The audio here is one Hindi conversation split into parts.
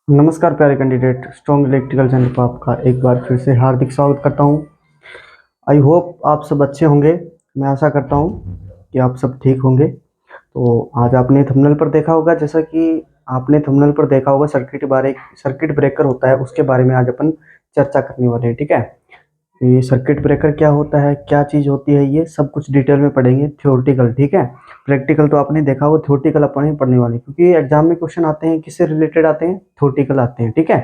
नमस्कार प्यारे कैंडिडेट, स्ट्रॉन्ग इलेक्ट्रिकल चैनल पर आपका एक बार फिर से हार्दिक स्वागत करता हूं। आई होप आप सब अच्छे होंगे। मैं आशा करता हूं कि आप सब ठीक होंगे। तो आज आपने थंबनेल पर देखा होगा, जैसा कि आपने थंबनेल पर देखा होगा, सर्किट ब्रेकर होता है, उसके बारे में आज अपन चर्चा करने वाले हैं। ठीक है, ये सर्किट ब्रेकर क्या होता है, क्या चीज़ होती है, ये सब कुछ डिटेल में पढ़ेंगे, थ्योरेटिकल। ठीक है, प्रैक्टिकल तो आपने देखा होगा, थ्योरेटिकल अपन ही पढ़ने वाले, क्योंकि एग्जाम में क्वेश्चन आते हैं किससे रिलेटेड आते हैं, थ्योरेटिकल आते हैं। ठीक है,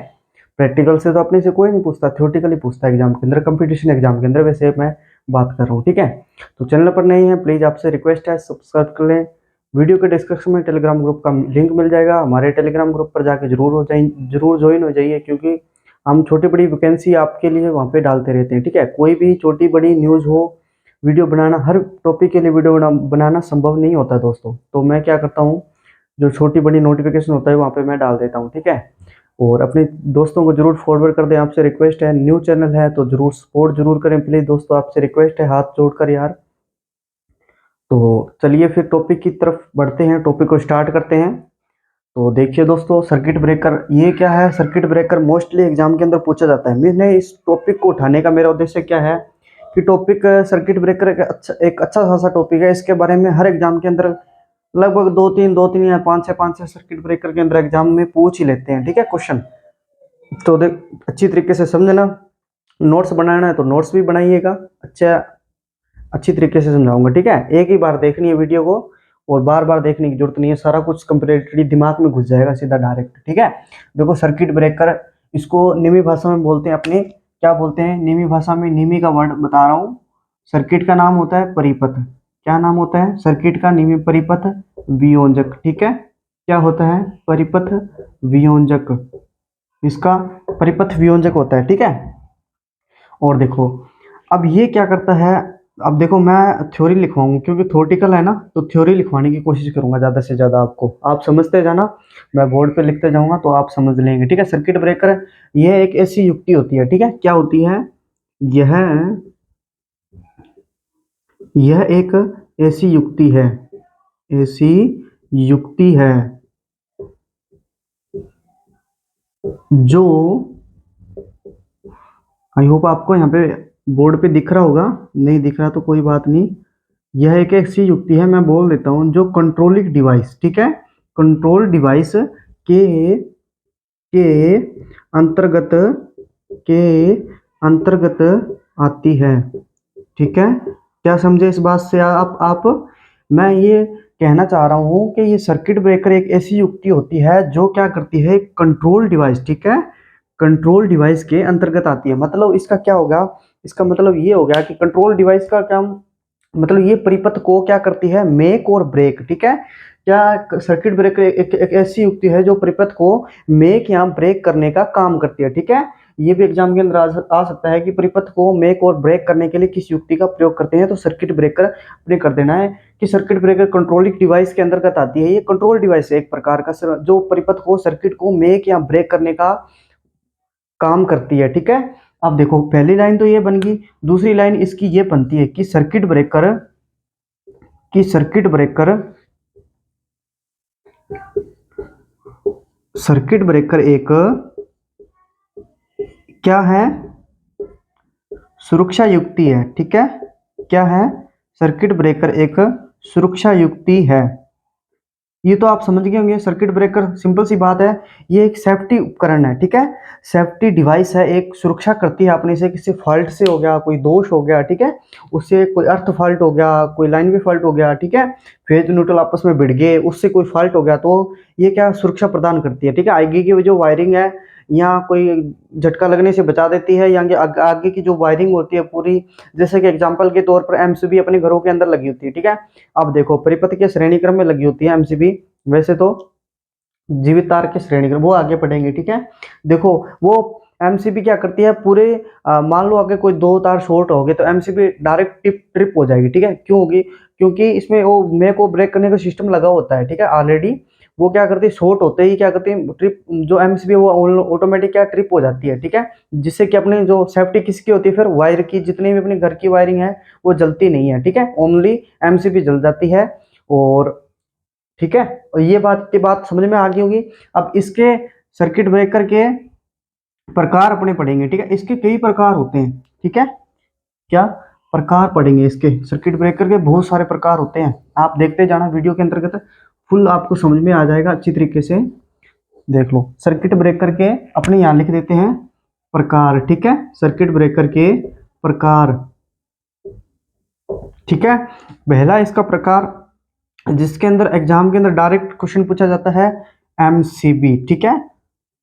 प्रैक्टिकल से तो अपने से कोई नहीं पूछता, थ्योरेटिकल ही पूछता है एग्जाम के अंदर, कंपटीशन एग्जाम के अंदर। वैसे मैं बात कर रहा हूँ। ठीक है, तो चैनल पर नहीं है, प्लीज़ आपसे रिक्वेस्ट है सब्सक्राइब कर लें। वीडियो के डिस्क्रिप्शन में टेलीग्राम ग्रुप का लिंक मिल जाएगा, हमारे टेलीग्राम ग्रुप पर जाके जरूर ज्वाइन हो जाइए, क्योंकि हम छोटी बड़ी वैकेंसी आपके लिए वहाँ पे डालते रहते हैं। ठीक है, कोई भी छोटी बड़ी न्यूज़ हो, वीडियो बनाना, हर टॉपिक के लिए वीडियो बनाना संभव नहीं होता दोस्तों। तो मैं क्या करता हूँ, जो छोटी बड़ी नोटिफिकेशन होता है वहाँ पे मैं डाल देता हूँ। ठीक है, और अपने दोस्तों को जरूर फॉरवर्ड कर दें, आपसे रिक्वेस्ट है। न्यू चैनल है तो जरूर सपोर्ट जरूर करें प्लीज़ दोस्तों, आपसे रिक्वेस्ट है हाथ जोड़कर यार। तो चलिए फिर टॉपिक की तरफ बढ़ते हैं, टॉपिक को स्टार्ट करते हैं। तो देखिए दोस्तों, सर्किट ब्रेकर ये क्या है। सर्किट ब्रेकर मोस्टली एग्जाम के अंदर पूछा जाता है। मैंने इस टॉपिक को उठाने का मेरा उद्देश्य क्या है कि टॉपिक सर्किट ब्रेकर एक अच्छा खासा टॉपिक है। इसके बारे में हर एग्जाम के अंदर लगभग दो तीन या पाँच छह सर्किट ब्रेकर के अंदर एग्जाम में पूछ ही लेते हैं। ठीक है, क्वेश्चन तो देख अच्छी तरीके से समझना। नोट्स बनाना है तो नोट्स भी बनाइएगा, अच्छी तरीके से समझाऊंगा। ठीक है, एक ही बार देखनी है वीडियो को और बार बार देखने की जरूरत नहीं है, सारा कुछ कंप्लीटली दिमाग में घुस जाएगा सीधा डायरेक्ट। ठीक है, देखो सर्किट ब्रेकर, इसको निमी भाषा में बोलते हैं अपने, क्या बोलते हैं निमी भाषा में, निमी का वर्ड बता रहा हूँ। सर्किट का नाम होता है परिपथ। क्या नाम होता है सर्किट का? निमी परिपथ वियोजक। ठीक है, क्या होता है? परिपथ वियोजक, इसका परिपथ वियोजक होता है। ठीक है, और देखो अब ये क्या करता है। अब देखो मैं थ्योरी लिखवाऊंगा, क्योंकि थ्योरेटिकल है ना, तो थ्योरी लिखवाने की कोशिश करूंगा ज़्यादा से ज़्यादा आपको, आप समझते जाना, मैं बोर्ड पे लिखते जाऊंगा तो आप समझ लेंगे। ठीक है, सर्किट ब्रेकर यह एक ऐसी युक्ति होती है। ठीक है, क्या होती है? यह यह एक ऐसी युक्ति है, ऐसी युक्ति है जो, आई होप आपको यहाँ पे बोर्ड पे दिख रहा होगा, नहीं दिख रहा तो कोई बात नहीं। यह एक ऐसी युक्ति है, मैं बोल देता हूँ, जो कंट्रोलिंग डिवाइस, ठीक है, कंट्रोल डिवाइस के के अंतर्गत के अंतर्गत आती है। ठीक है, क्या समझे इस बात से आप? मैं ये कहना चाह रहा हूँ कि ये सर्किट ब्रेकर एक ऐसी युक्ति होती है जो क्या करती है, कंट्रोल डिवाइस, ठीक है, कंट्रोल डिवाइस के अंतर्गत आती है। मतलब इसका क्या होगा, इसका मतलब ये हो गया कि कंट्रोल डिवाइस का काम, मतलब ये परिपथ को क्या करती है, मेक और ब्रेक। ठीक है, क्या सर्किट ब्रेकर एक ऐसी युक्ति है जो परिपथ को मेक या ब्रेक करने का काम करती है। ठीक है, ये भी एग्जाम के अंदर आ सकता है कि परिपथ को मेक और ब्रेक करने के लिए किस युक्ति का प्रयोग करते हैं, तो सर्किट ब्रेकर अपने कर देना है कि सर्किट ब्रेकर कंट्रोलिंग डिवाइस के अंतर्गत आती है। ये कंट्रोल डिवाइस है एक प्रकार का, जो परिपथ को, सर्किट को मेक या ब्रेक करने का काम करती है। ठीक है, अब देखो पहली लाइन तो ये बन गई, दूसरी लाइन इसकी ये बनती है कि सर्किट ब्रेकर सर्किट ब्रेकर एक क्या है, सुरक्षा युक्ति है। ठीक है, क्या है? सर्किट ब्रेकर एक सुरक्षा युक्ति है। ये तो आप समझ गए होंगे, सर्किट ब्रेकर सिंपल सी बात है, ये एक सेफ्टी उपकरण है। ठीक है, सेफ्टी डिवाइस है, एक सुरक्षा करती है अपने से, किसी फॉल्ट से हो गया, कोई दोष हो गया, ठीक है, उससे कोई अर्थ फॉल्ट हो गया, कोई लाइन भी फॉल्ट हो गया, ठीक है, फेज न्यूट्रल आपस में भिड़ गए, उससे कोई फॉल्ट हो गया, तो ये क्या सुरक्षा प्रदान करती है। ठीक है, आगे की जो वायरिंग है, यहाँ कोई झटका लगने से बचा देती है, या आगे की जो वायरिंग होती है पूरी, जैसे कि एग्जांपल के तौर पर एमसीबी अपने घरों के अंदर लगी होती है। ठीक है, अब देखो परिपथ के श्रेणी क्रम में लगी होती है एमसीबी, वैसे तो जीवित तार के श्रेणी क्रम वो आगे पढ़ेंगे। ठीक है, देखो वो एमसीबी क्या करती है, पूरे मान लो अगर कोई दो तार शॉर्ट हो गए तो एमसीबी डायरेक्ट ट्रिप हो जाएगी। ठीक है, क्यों होगी? क्योंकि इसमें वो मेक को ब्रेक करने का सिस्टम लगा होता है। ठीक है, ऑलरेडी वो क्या करती है, शॉर्ट होते ही क्या करती है, ट्रिप, जो एमसीबी वो ऑटोमेटिक क्या ट्रिप हो जाती है। ठीक है, जिससे कि अपनी जो सेफ्टी किसकी होती है, फिर वायर की, जितनी भी अपने घर की वायरिंग है वो जलती नहीं है। ठीक है, ओनली एमसीबी जल जाती है। और ठीक है, और ये बात की बात समझ में आ गई होगी। अब इसके सर्किट ब्रेकर के प्रकार अपने पढ़ेंगे, ठीक है। इसके कई प्रकार होते हैं, ठीक है। क्या प्रकार पढ़ेंगे इसके, सर्किट ब्रेकर के बहुत सारे प्रकार होते हैं। आप देखते जाना वीडियो के अंतर्गत, फुल आपको समझ में आ जाएगा अच्छी तरीके से। देख लो, सर्किट ब्रेकर के अपने यहाँ लिख देते हैं प्रकार, ठीक है। सर्किट ब्रेकर के प्रकार, ठीक है। पहला इसका प्रकार जिसके अंदर एग्जाम के अंदर डायरेक्ट क्वेश्चन पूछा जाता है, एमसीबी, ठीक है।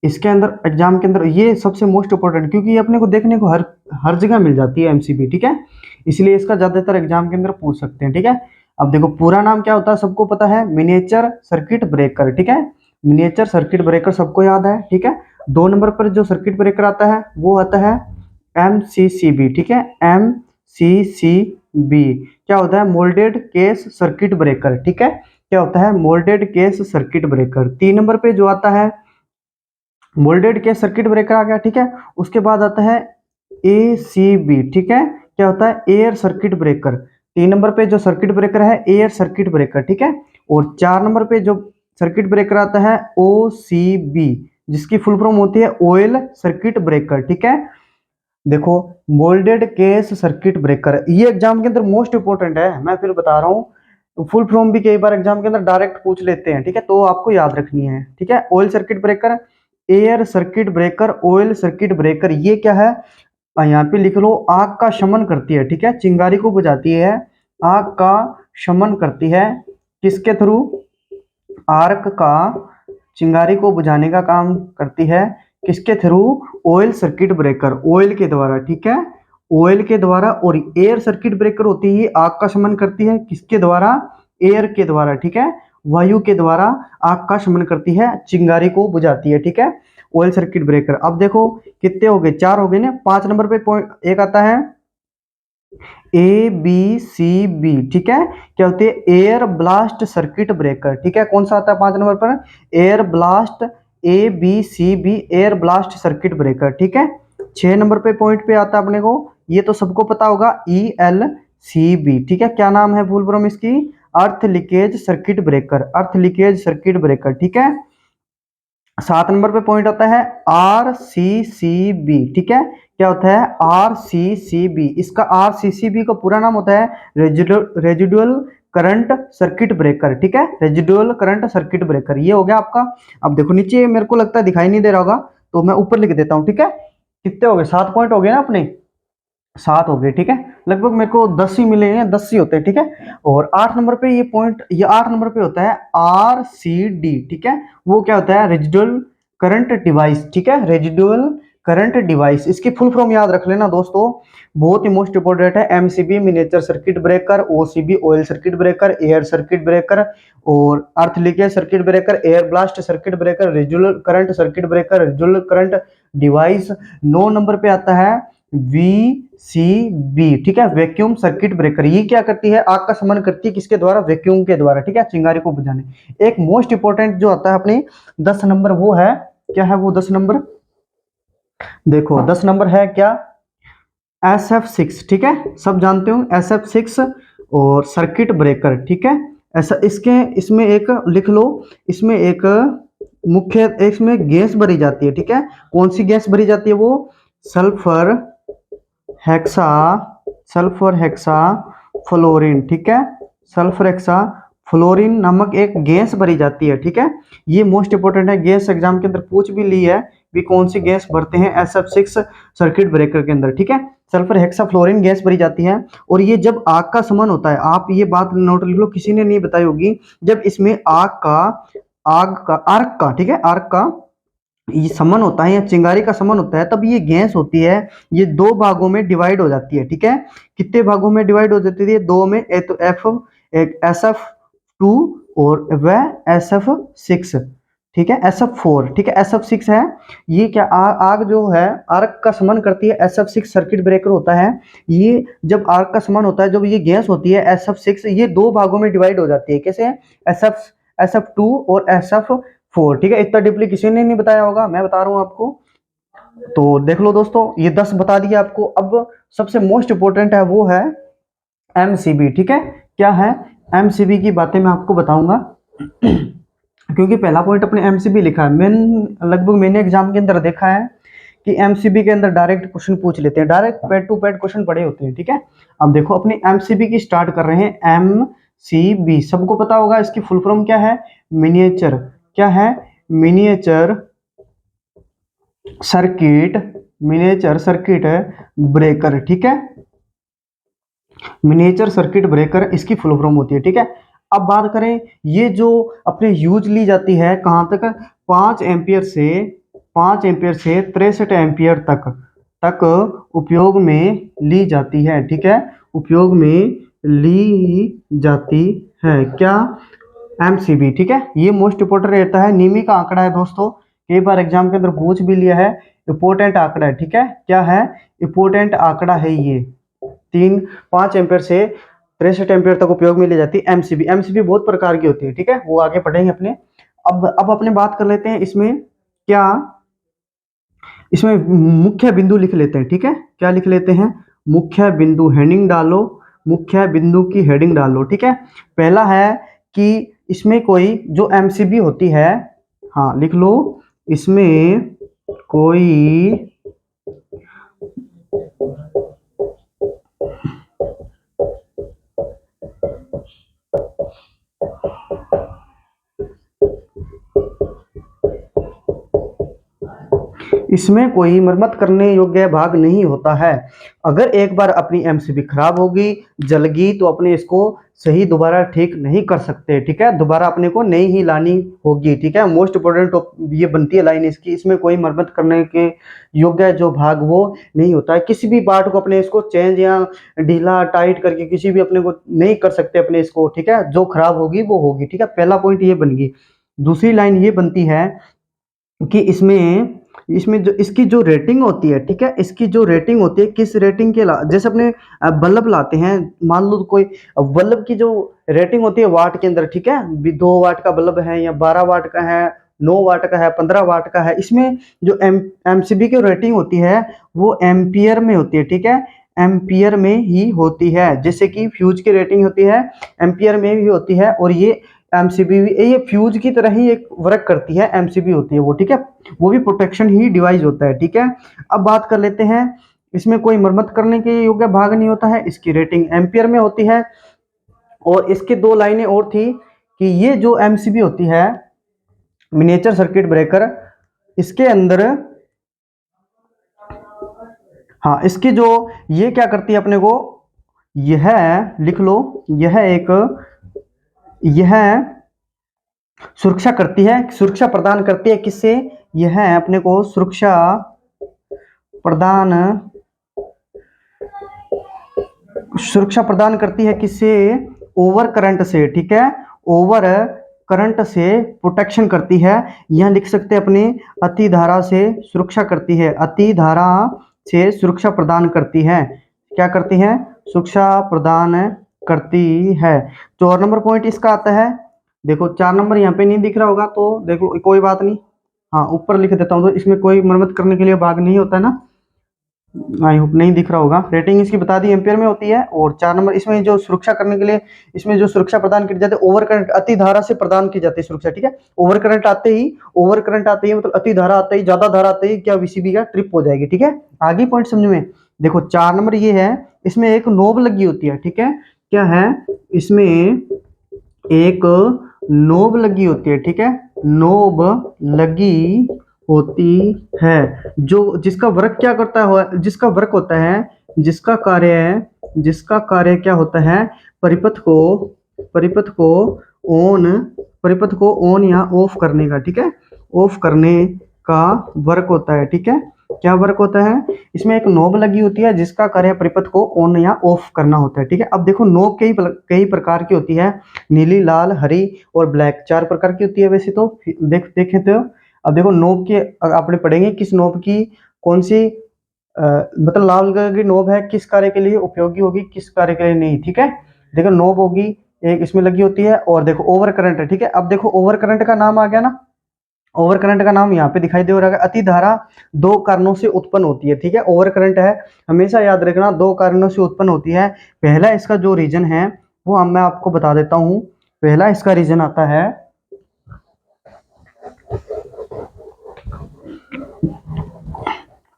इसके अंदर एग्जाम के अंदर ये सबसे मोस्ट इंपॉर्टेंट, क्योंकि ये अपने को देखने को हर जगह मिल जाती है एमसीबी, ठीक है। इसलिए इसका ज्यादातर एग्जाम के अंदर पूछ सकते हैं, ठीक है। अब देखो, पूरा नाम क्या होता है सबको पता है, मिनिएचर सर्किट ब्रेकर, ठीक है। मिनिएचर सर्किट ब्रेकर सबको याद है, ठीक है। 2 नंबर पर जो सर्किट ब्रेकर आता है वो आता है एमसीसीबी, ठीक है। एमसीसीबी क्या होता है, मोल्डेड केस सर्किट ब्रेकर, ठीक है। क्या होता है, moulded case circuit breaker. 3 number पे जो आता है मोल्डेड केस सर्किट ब्रेकर आ गया, ठीक है। उसके बाद आता है एसीबी, ठीक है। क्या होता है, एयर सर्किट ब्रेकर। 3 नंबर पे जो सर्किट ब्रेकर है एयर सर्किट ब्रेकर, ठीक है। और 4 नंबर पे जो सर्किट ब्रेकर आता है ओसीबी, जिसकी फुल फॉर्म होती है ऑयल सर्किट ब्रेकर, ठीक है। देखो, मोल्डेड केस सर्किट ब्रेकर ये एग्जाम के अंदर मोस्ट इंपोर्टेंट है, मैं फिर बता रहा हूँ। फुल फॉर्म भी कई बार एग्जाम के अंदर डायरेक्ट पूछ लेते हैं, ठीक है, तो आपको याद रखनी है, ठीक है। Oil circuit breaker, air circuit breaker, oil circuit breaker, ये क्या है, यहाँ पे लिख लो, आग का शमन करती है, ठीक है। चिंगारी को बुझाती है, आग का शमन करती है, किसके थ्रू, आर्क का चिंगारी को बुझाने का काम करती है, किसके through, oil circuit breaker, oil के द्वारा, ठीक है। ऑयल के द्वारा। और एयर सर्किट ब्रेकर होती है आग का शमन करती है, किसके द्वारा, एयर के द्वारा, ठीक है। वायु के द्वारा आग का शमन करती है, चिंगारी को बुझाती है, ठीक है, ऑयल सर्किट ब्रेकर। अब देखो कितने हो गए, 4 हो गए ना। 5 नंबर पे पॉइंट एक आता है ए बी सी बी, ठीक है। क्या होती है, एयर ब्लास्ट सर्किट ब्रेकर, ठीक है। कौन सा आता है 5 नंबर पर, air blast, A B C B, air blast circuit breaker, ठीक है। 6 नंबर पे पॉइंट पे आता है अपने को, ये तो सबको पता होगा, ई एल सी बी, ठीक है। क्या नाम है फुल फॉर्म इसकी, अर्थ लीकेज सर्किट ब्रेकर, अर्थ लीकेज सर्किट ब्रेकर, ठीक है। 7 नंबर पे पॉइंट आता है आर सी सी बी, ठीक है। क्या होता है, आर सी सी बी, इसका आर सी सी बी का पूरा नाम होता है रेजिडुअल करंट सर्किट ब्रेकर, ठीक है। रेजिडुअल करंट सर्किट ब्रेकर, ये हो गया आपका। अब देखो नीचे मेरे को लगता है दिखाई नहीं दे रहा होगा, तो मैं ऊपर लिख देता हूँ, ठीक है। कितने हो गए, 7 पॉइंट हो गए ना अपने, 7 हो गए, ठीक है। लगभग मेरे को 10 ही मिले हैं, 10 ही होते हैं, ठीक है। और 8 नंबर पे ये पॉइंट, ये 8 नंबर पे होता है आर सी डी, ठीक है। वो क्या होता है, रेजिडुअल करंट डिवाइस, ठीक है, रेजिडुअल करंट डिवाइस। इसकी फुल फॉर्म याद रख लेना दोस्तों, बहुत ही मोस्ट इंपोर्टेंट है। MCB miniature circuit breaker, OCB oil circuit breaker, air circuit breaker, और earth leakage circuit breaker, air blast circuit breaker, residual current circuit breaker, residual current device. 9 number पे आता है VCB, ठीक है, वैक्यूम सर्किट ब्रेकर। ये क्या करती है, आग का शमन करती है, किसके द्वारा, वैक्यूम के द्वारा, ठीक है, चिंगारी को बुझाने। एक मोस्ट इंपोर्टेंट जो आता है अपने 10 नंबर, वो है, क्या है वो 10 नंबर, देखो 10 नंबर है क्या, SF6, ठीक है, सब जानते हो SF6, और सर्किट ब्रेकर, ठीक है। ऐसा इसके, इसमें एक लिख लो, इसमें एक मुख्य, इसमें गैस भरी जाती है, ठीक है। कौन सी गैस भरी जाती है, वो sulphur hexa, sulphur hexa fluorine, ठीक है। सल्फर हेक्सा फ्लोरीन नामक एक गैस भरी जाती है, ठीक है। ये मोस्ट इंपोर्टेंट है, गैस एग्जाम के अंदर पूछ भी ली है भी कौन सी गैस भरते हैं SF6 सर्किट ब्रेकर के अंदर, ठीक है। सल्फर हेक्सा फ्लोरीन गैस भरी जाती है, और ये जब आग का शमन होता है, आप ये बात नोट लिख लो, किसी ने नहीं बताई होगी, जब इसमें आर्क का, ठीक है, आर्क का ये समन होता है या चिंगारी का समन होता है, तब ये गैस होती है, ये 2 भागों में डिवाइड हो जाती है, ठीक है। कितने भागों में डिवाइड हो जाती है, 2 में, एक तो एक SF2 और वह SF6, ठीक है, SF4, ठीक है, SF6 है। ये क्या आग जो है आर्क का समन करती है, SF6 सर्किट ब्रेकर होता है। ये जब आर्क का समन होता है, जब ये गैस होती है SF6, ये 2 भागों में डिवाइड हो जाती है, कैसे, SF2 और SF4, ठीक है। इतना डीपली किसी ने नहीं बताया होगा, मैं बता रहा हूं आपको। तो देख लो दोस्तों, ये 10 बता दिया आपको। अब सबसे मोस्ट इंपोर्टेंट है, वो है MCB, ठीक है। क्या है, MCB की बातें मैं आपको बताऊंगा। क्योंकि पहला पॉइंट अपने एमसीबी लिखा है। मैंने एग्जाम के अंदर देखा है कि एमसीबी के अंदर डायरेक्ट क्वेश्चन पूछ लेते हैं, direct pad to pad question पड़े होते हैं, ठीक है। अब देखो अपने एमसीबी की स्टार्ट कर रहे हैं। एमसीबी सबको पता होगा, इसकी फुल फॉर्म क्या है? मिनिएचर, क्या है? Miniature circuit, miniature circuit breaker, ठीक है। मिनिएचर सर्किट ब्रेकर इसकी फुल फॉर्म होती है, ठीक है। अब बात करें, ये जो अपने यूज ली जाती है कहां तक? 5 एम्पियर से 63 एम्पियर तक उपयोग में ली जाती है, ठीक है। उपयोग में ली जाती है क्या? एमसीबी, ठीक है। ये मोस्ट इंपोर्टेंट रहता है, नीमी का आंकड़ा है दोस्तों, कई बार एग्जाम के अंदर पूछ भी लिया है। इंपोर्टेंट आंकड़ा है, ठीक है। क्या है? इंपोर्टेंट आंकड़ा है ये। 5 एम्पियर से 63 एम्पियर तक उपयोग में ली जाती है एमसीबी। एमसीबी बहुत प्रकार की होती है, ठीक है, वो आगे पढ़ेंगे अपने। अब अपने बात कर लेते हैं इसमें क्या, इसमें मुख्य बिंदु लिख लेते हैं, ठीक है। क्या लिख लेते हैं? मुख्य बिंदु, हेडिंग डालो, मुख्य बिंदु की हेडिंग डालो, ठीक है। पहला है कि इसमें कोई जो एमसीबी होती है, हाँ लिख लो, इसमें कोई इसमें कोई मरम्मत करने योग्य भाग नहीं होता है। अगर एक बार अपनी एमसीबी खराब होगी, जल गई, तो अपने इसको सही दोबारा ठीक नहीं कर सकते, ठीक है। दोबारा अपने को नई ही लानी होगी, ठीक है। मोस्ट इंपोर्टेंट ये बनती है लाइन इसकी, इसमें कोई मरम्मत करने के योग्य जो भाग वो नहीं होता है। किसी भी पार्ट को अपने इसको चेंज या ढीला टाइट करके किसी भी अपने को नहीं कर सकते अपने इसको, ठीक है। जो खराब होगी वो होगी, ठीक है। पहला पॉइंट ये बन गई। दूसरी लाइन ये बनती है कि इसमें इसमें जो इसकी जो रेटिंग होती है, ठीक है, इसकी जो रेटिंग होती है, किस रेटिंग के जैसे अपने बल्ब लाते हैं, मान लो कोई बल्ब की जो रेटिंग होती है वाट के अंदर, ठीक है, 2 वाट का बल्ब है या 12 वाट का है, 9 वाट का है, 15 वाट का है, इसमें जो एमसीबी की रेटिंग होती है वो एम्पियर में होती है, ठीक है। एम्पियर में ही होती है, जैसे कि फ्यूज की रेटिंग होती है एम्पियर में भी होती है, और ये एमसीबी ये फ्यूज की तरह ही एक वर्क करती है, एमसीबी होती है वो, ठीक है। वो भी प्रोटेक्शन ही डिवाइस होता है, ठीक है। अब बात कर लेते हैं, इसमें कोई मरम्मत करने के योग्य भाग नहीं होता है, इसकी रेटिंग एम्पियर में होती है। और इसके 2 लाइनें और थी कि ये जो एमसीबी होती है, मिनिएचर सर्किट ब्रेकर, इसके अंदर, हाँ इसकी जो ये क्या करती है अपने को, यह लिख लो, यह सुरक्षा करती है, सुरक्षा प्रदान करती है, किससे? यह अपने को सुरक्षा प्रदान करती है, किससे? ओवर करंट से, ठीक है। ओवर करंट से प्रोटेक्शन करती है। यह लिख सकते हैं अपने, अति धारा से सुरक्षा करती है, अति धारा से सुरक्षा प्रदान करती है। क्या करती है? सुरक्षा प्रदान करती है। 4 नंबर पॉइंट इसका आता है, देखो 4 नंबर यहाँ पे नहीं दिख रहा होगा तो देखो कोई बात नहीं, हाँ ऊपर लिख देता हूँ, तो इसमें कोई मरम्मत करने के लिए भाग नहीं होता है ना, आई होप नहीं दिख रहा होगा। रेटिंग इसकी बता दी एम्पियर में होती है। और 4 नंबर इसमें जो सुरक्षा करने के लिए, इसमें जो सुरक्षा प्रदान की जाती है, ओवर करंट, अति धारा से प्रदान की जाती है सुरक्षा, ठीक है। ओवर करंट आते ही मतलब अति धारा आते ही, ज्यादा धारा आते ही क्या वीसीबी का ट्रिप हो जाएगी, ठीक है। आगे पॉइंट समझ में, देखो 4 नंबर ये है, इसमें एक नोब लगी होती है, ठीक है। क्या है? इसमें एक नोब लगी होती है, ठीक है, नोब लगी होती है, जो जिसका वर्क क्या करता है, जिसका वर्क होता है, जिसका कार्य क्या होता है? परिपथ को परिपथ को परिपथ को ऑन या ऑफ करने का, ठीक है, ऑफ करने का वर्क होता है, ठीक है। क्या वर्क होता है? इसमें एक नोब लगी होती है जिसका कार्य परिपथ को ऑन या ऑफ करना होता है, ठीक है। अब देखो नोब कई प्रकार की होती है, नीली, लाल, हरी और ब्लैक, 4 प्रकार की होती है वैसे तो, देखें तो। अब देखो नोब के आपने पढ़ेंगे किस नोब की कौन सी मतलब लाल कलर की नोब है, किस कार्य के लिए उपयोगी होगी, किस कार्य के लिए नहीं, ठीक है। देखो नोब होगी एक इसमें लगी होती है, और देखो ओवर करंट है, ठीक है। अब देखो ओवर करंट का नाम आ गया ना, ओवर करंट का नाम यहाँ पे दिखाई दे रहा है। अति धारा 2 कारणों से उत्पन्न होती है, ठीक है। ओवर करंट है, हमेशा याद रखना 2 कारणों से उत्पन्न होती है। पहला इसका जो रीजन है वो मैं आपको बता देता हूँ। पहला इसका रीजन आता है,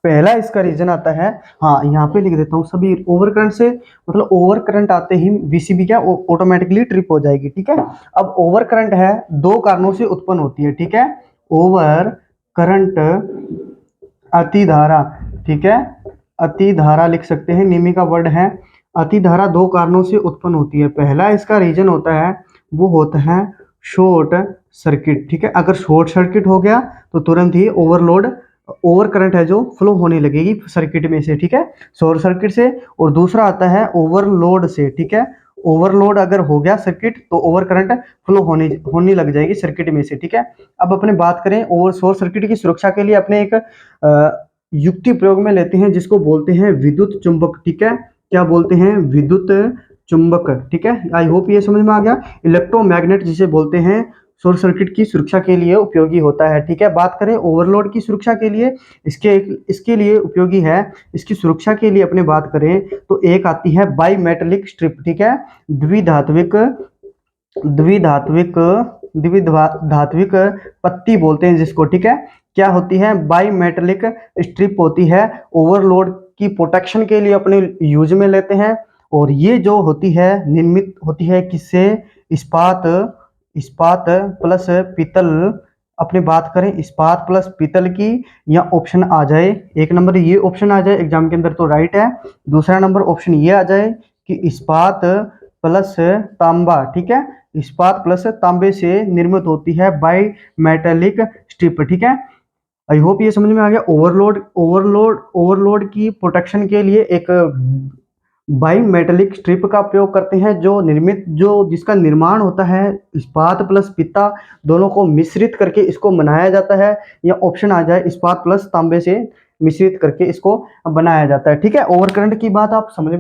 पहला इसका रीजन आता है, हाँ यहाँ पे लिख देता हूँ सभी, ओवर करंट से मतलब ओवर करंट आते ही वीसीबी क्या ऑटोमेटिकली ट्रिप हो जाएगी, ठीक है। अब ओवर करंट है, दो कारणों से उत्पन्न होती है, ठीक है। ओवर करंट अतिधारा, ठीक है, अतिधारा लिख सकते हैं, निमी का वर्ड है। अतिधारा दो कारणों से उत्पन्न होती है। पहला इसका रीजन होता है, वो होता है शॉर्ट सर्किट, ठीक है। अगर शॉर्ट सर्किट हो गया तो तुरंत ही ओवरलोड, ओवर करंट है जो फ्लो होने लगेगी सर्किट में से, ठीक है, शॉर्ट सर्किट से। और दूसरा आता है ओवरलोड से, ठीक है। ओवरलोड अगर हो गया सर्किट तो ओवर करंट फ्लो होने लग जाएगी सर्किट में से, ठीक है। अब अपने बात करें ओवर शॉर्ट सर्किट की सुरक्षा के लिए, अपने एक युक्ति प्रयोग में लेते हैं जिसको बोलते हैं विद्युत चुंबक, ठीक है। क्या बोलते हैं? विद्युत चुंबक, ठीक है। आई होप ये समझ में आ गया। इलेक्ट्रोमैग्नेट जिसे बोलते हैं, शॉर्ट सर्किट की सुरक्षा के लिए उपयोगी होता है, ठीक है। बात करें ओवरलोड की सुरक्षा के लिए, इसके लिए उपयोगी है। इसकी सुरक्षा के लिए अपने बात करें तो एक आती है बाई मेटेलिक स्ट्रिप, ठीक है, द्विधात्विक द्विधात्विक द्विधात्विक पत्ती बोलते हैं जिसको, ठीक है। क्या होती है? बाई मेटेलिक स्ट्रिप होती है, ओवरलोड की प्रोटेक्शन के लिए अपने यूज में लेते हैं। और ये जो होती है निर्मित होती है किससे? इस्पात, इस्पात प्लस पीतल। अपनी बात करें इस्पात प्लस पीतल की, या ऑप्शन आ जाए एक नंबर ये ऑप्शन आ जाए एग्जाम के अंदर तो राइट है। दूसरा नंबर ऑप्शन ये आ जाए कि इस्पात प्लस तांबा, ठीक है, इस्पात प्लस तांबे से निर्मित होती है बाई मेटेलिक स्ट्रिप, ठीक है। आई होप ये समझ में आ गया। ओवरलोड की प्रोटेक्शन के लिए एक बाई मेटेलिक स्ट्रिप का प्रयोग करते हैं, जो जिसका निर्माण होता है इस्पात प्लस पित्ता दोनों को मिश्रित करके इसको बनाया जाता है। या ऑप्शन आ जाए इस्पात प्लस तांबे से मिश्रित करके इसको बनाया जाता है, ठीक है। ओवर करंट की बात आप समझ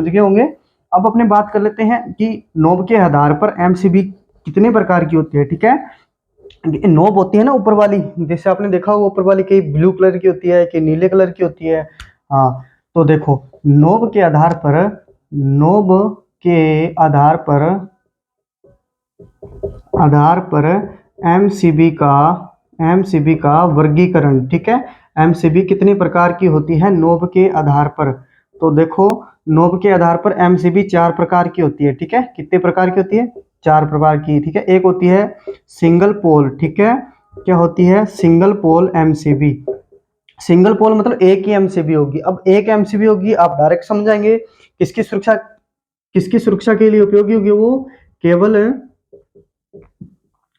गए होंगे। अब अपने बात कर लेते हैं कि नोब के आधार पर एमसीबी कितने प्रकार की होती है, ठीक है। नोब होती है ना ऊपर वाली, जैसे आपने देखा होगा ऊपर वाली कई ब्लू कलर की होती है, कि नीले कलर की होती है। हाँ, तो देखो नोब के आधार पर, नोब के आधार पर एमसीबी का वर्गीकरण, ठीक है। एमसीबी कितने प्रकार की होती है नोब के आधार पर? तो देखो नोब के आधार पर एमसीबी चार प्रकार की होती है, ठीक है। कितने प्रकार की होती है? चार प्रकार की, ठीक है। एक होती है सिंगल पोल, ठीक है। क्या होती है? Single pole MCB. Single pole मतलब एक ही एमसीबी होगी। अब एक एमसीबी होगी, आप डायरेक्ट समझाएंगे किसकी सुरक्षा के लिए उपयोगी होगी? वो केवल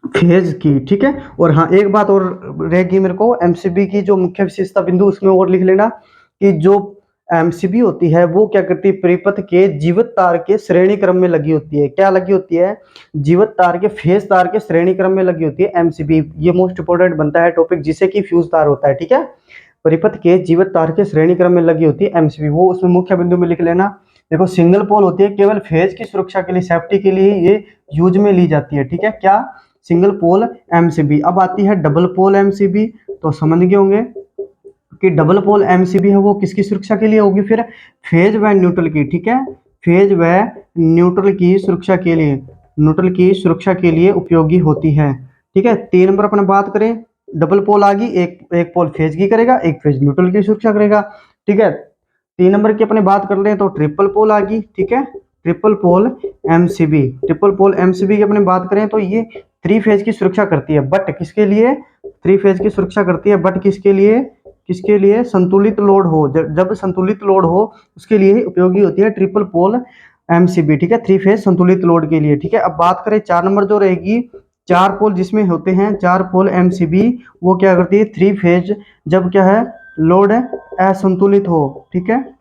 फेज की, ठीक है। और हाँ एक बात और रहेगी मेरे को, एमसीबी की जो मुख्य विशेषता बिंदु उसमें और लिख लेना कि जो एमसीबी होती है वो क्या करती है? परिपथ के जीवित तार के श्रेणी क्रम में लगी होती है। क्या लगी होती है? जीवित तार के, फेज तार के श्रेणी क्रम में लगी होती है एमसीबी। ये मोस्ट इंपोर्टेंट बनता है टॉपिक, जिसे कि फ्यूज तार होता है, ठीक है। परिपथ के जीवित तार के श्रेणी क्रम में लगी होती है एमसीबी, वो उसमें मुख्य बिंदु में लिख लेना। देखो सिंगल पोल होती है, केवल फेज की सुरक्षा के लिए, सेफ्टी के लिए ये यूज में ली जाती है, ठीक है। क्या? Single pole MCB. अब आती है डबल पोल एमसीबी, तो समझ गए होंगे कि डबल पोल एमसीबी है वो किसकी सुरक्षा के लिए होगी? फिर फेज व न्यूट्रल की, ठीक है, फेज व न्यूट्रल की सुरक्षा के लिए, न्यूट्रल की सुरक्षा के लिए उपयोगी होती है, ठीक है। 3 नंबर अपन बात करें, डबल पोल आ गई, एक पोल फेज की करेगा, एक फेज न्यूट्रल की सुरक्षा करेगा, ठीक है। 3 नंबर की अपने बात कर ले तो ट्रिपल पोल आ गई, ठीक है, triple pole MCB. Triple pole MCB की अपने बात करें तो ये 3 फेज की सुरक्षा करती है, बट किसके लिए? 3 फेज की सुरक्षा करती है, बट किसके लिए? किसके लिए? संतुलित लोड हो, जब संतुलित लोड हो उसके लिए उपयोगी होती है ट्रिपल पोल एमसीबी, ठीक है, 3 फेज संतुलित लोड के लिए, ठीक है। अब बात करें 4 नंबर जो रहेगी, 4 पोल जिसमें होते हैं 4 पोल एमसीबी, वो क्या करती है? 3 फेज, जब क्या है? लोड असंतुलित हो, ठीक है,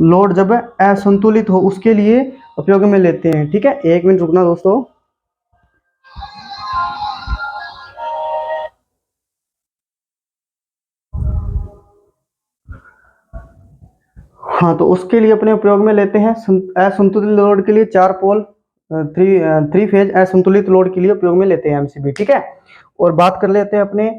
लोड जब असंतुलित हो उसके लिए उपयोग में लेते हैं, ठीक है। 1 मिनट रुकना दोस्तों। हाँ, तो उसके लिए अपने उपयोग में लेते हैं असंतुलित लोड के लिए 4 पोल, थ्री फेज असंतुलित लोड के लिए उपयोग में लेते हैं एमसीबी, ठीक है। और बात कर लेते हैं अपने,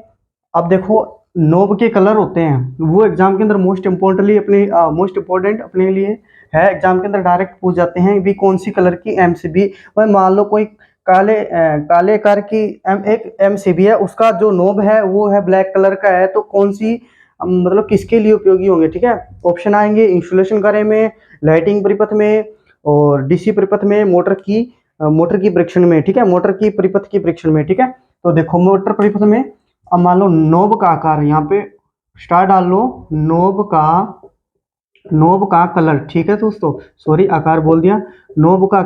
अब देखो नोब के कलर होते हैं, वो एग्जाम के अंदर मोस्ट इम्पोर्टेंट अपने लिए है। एग्जाम के अंदर डायरेक्ट पूछ जाते हैं भी कौन सी कलर की एमसीबी, मान लो कोई काले कार की एक एमसीबी है, उसका जो नोब है वो है ब्लैक कलर का है, तो कौन सी मतलब किसके लिए उपयोगी होंगे, ठीक है। ऑप्शन आएंगे इंसुलेशन कार्य में, लाइटिंग परिपथ में, और डीसी परिपथ में, मोटर की परीक्षण में, ठीक है, मोटर की परिपथ की परीक्षण में, ठीक है। तो देखो मोटर परिपथ में, अब मान लो नोब का आकार, यहाँ पे स्टार डाल लो, नोब का कलर, ठीक है दोस्तों, सॉरी आकार बोल दिया। नोब का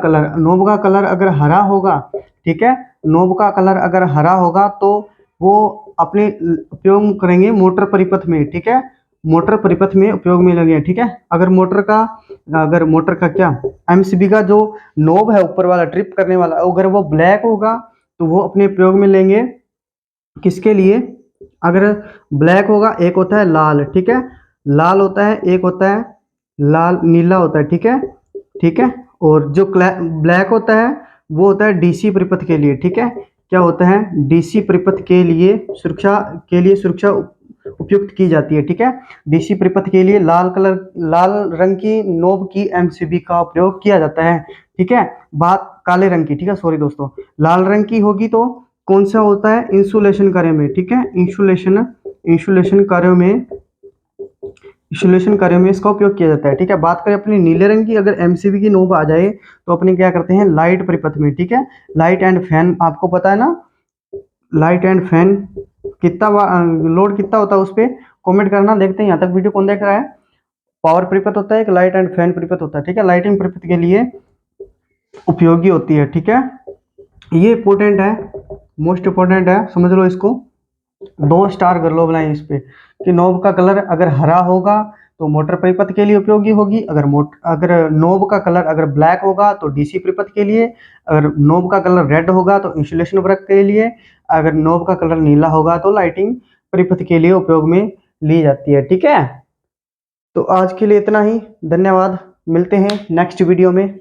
कलर अगर हरा होगा, ठीक है, नोब का कलर अगर हरा होगा तो वो अपने उपयोग करेंगे मोटर परिपथ में, ठीक है, मोटर परिपथ में उपयोग में लेंगे, ठीक है। अगर मोटर का क्या एमसीबी का जो नोब है ऊपर वाला ट्रिप करने वाला, अगर वो ब्लैक होगा तो वो अपने प्रयोग में लेंगे किसके लिए, अगर ब्लैक होगा, एक होता है लाल, ठीक है, लाल होता है, एक होता है लाल नीला होता है, ठीक है, ठीक है। और जो ब्लैक होता है वो होता है डीसी परिपथ के लिए, ठीक है, क्या होता है, डीसी परिपथ के लिए सुरक्षा उपयुक्त की जाती है, ठीक है। डीसी परिपथ के लिए लाल रंग की नोब की एमसीबी का प्रयोग किया जाता है, ठीक है। बात काले रंग की, ठीक है, सॉरी दोस्तों, लाल रंग की होगी तो कौन सा होता है, इंसुलेशन कार्य में, ठीक है, इंसुलेशन कार्यों में इसका उपयोग किया जाता है, ठीक है। बात करें अपनी नीले रंग की, अगर एमसीबी की नोब आ जाए तो अपने क्या करते हैं, लाइट परिपथ में, ठीक है, लाइट एंड फैन, आपको पता है ना, लाइट एंड फैन कितना लोड कितना होता है उस पर, कॉमेंट करना, देखते हैं यहाँ तक वीडियो कौन देख रहा है। पावर परिपथ होता है, एक लाइट एंड फैन परिपथ होता है, ठीक है, लाइटिंग परिपथ के लिए उपयोगी होती है, ठीक है। ये इंपॉर्टेंट है, मोस्ट इंपॉर्टेंट है, समझ लो इसको, 2 स्टार कर लो बनाए इस पे, कि नोब का कलर अगर हरा होगा तो मोटर परिपथ के लिए उपयोगी होगी, अगर नोब का कलर अगर ब्लैक होगा तो डीसी परिपथ के लिए, अगर नोब का कलर रेड होगा तो इंसुलेशन परिपथ के लिए, अगर नोब का कलर नीला होगा तो लाइटिंग परिपथ के लिए उपयोग में ली जाती है, ठीक है। तो आज के लिए इतना ही, धन्यवाद, मिलते हैं नेक्स्ट वीडियो में।